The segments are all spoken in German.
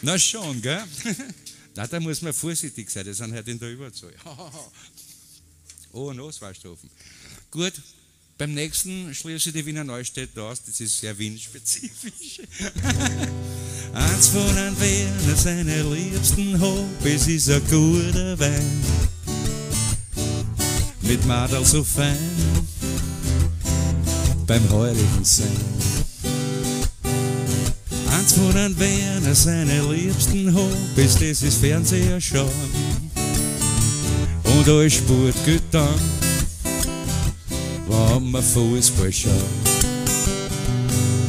Na schon, gell? Na, da muss man vorsichtig sein, das sind halt in der Überzahl. Oh, ein Auswahlstoffen. Gut, beim nächsten schließe ich die Wiener Neustädte aus, das ist sehr Wien-spezifisch. Eins von den Wiener seine liebsten Hobbys ist ein guter Wein. Mit Madel so fein, beim heurigen Sein. Eins von den Wiener seine liebsten Hobbys, das ist Fernseher schauen. Und alles Sport getan, wenn man Fußball schaut.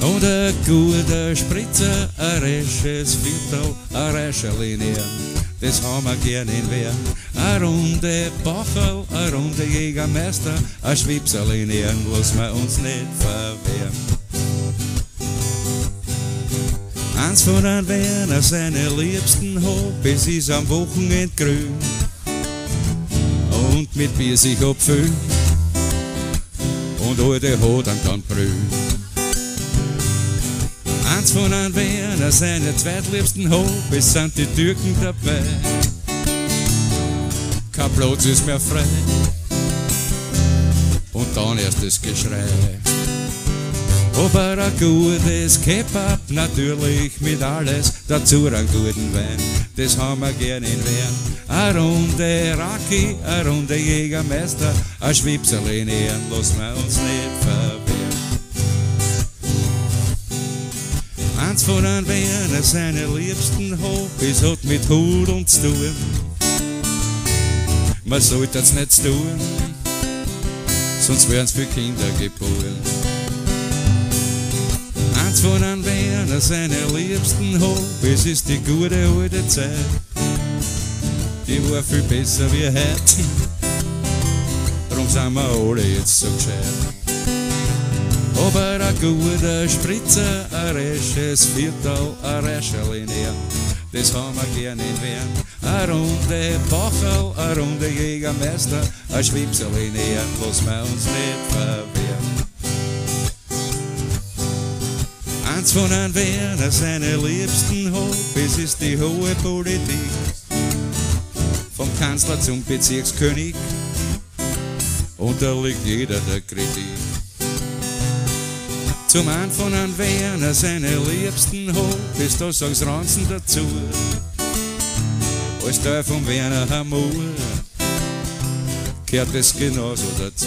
Und ein guter Spritzer, ein resches Viertel, ein Rescherlinie, das haben wir gern in Wien. Eine Runde Bacherl, eine Runde Jägermeister, ein Schwipserlinie, lassen wir uns nicht verwehren. Eins von den Wiener seine liebsten Hobbys ist am Wochenende grün und mit Bier sich abfüllen und alte Hodern dann brühen. Eins von den Wiener seine zweitliebsten Hobbys sind die Türken dabei. Kein Platz ist mehr frei und dann erst das Geschrei. Aber ein gutes Kebab, natürlich mit alles, dazu einen guten Wein, das haben wir gern in Wien. Eine Runde Raki, eine Runde Jägermeister, ein Schwipserl in Ehren, lassen wir uns nicht verwehren. Eins von den Wiener seine liebsten Hobbys hat mit Hudeln zu tun. Man sollte es nicht tun, sonst wären's für Kinder geboren. Eins von den Wiener seine liebsten Hobbys ist die gute alte Zeit. Die war viel besser wie heute, drum sind wir alle jetzt so gescheit. Aber ein guter Spritzer, ein resches Viertel, ein Rescherlinie, das haben wir gern in Wien. Eine Runde Bacherl, eine Runde Jägermeister, ein Schwipserlinie, lassen wir uns nicht verwehren. Eins von den Wiener seine liebsten Hobbys ist die hohe Politik. Vom Kanzler zum Bezirkskönig, und da liegt jeder der Kritik. Zum einen von den Wiener seine liebsten Hobbys, da sagt's Ranzen dazu. Als Teil vom Wiener Hamur gehört es genauso dazu.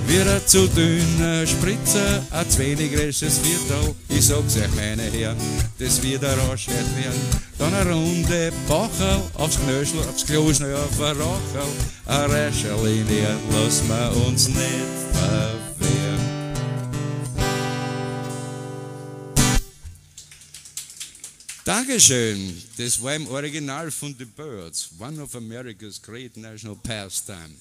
Wieder zu dünner Spritzer, ein zu wenig resches Viertel, ich sag's euch meine Herren, das wird ein Raschheit werden. Dann eine Runde Bacherl, aufs Knöschel, aufs Klo schnell auf ein Raucherl, ein Rescherlinie, lassen wir uns nicht verwehren. Dankeschön, das war im Original von The Byrds, one of America's great national pastime.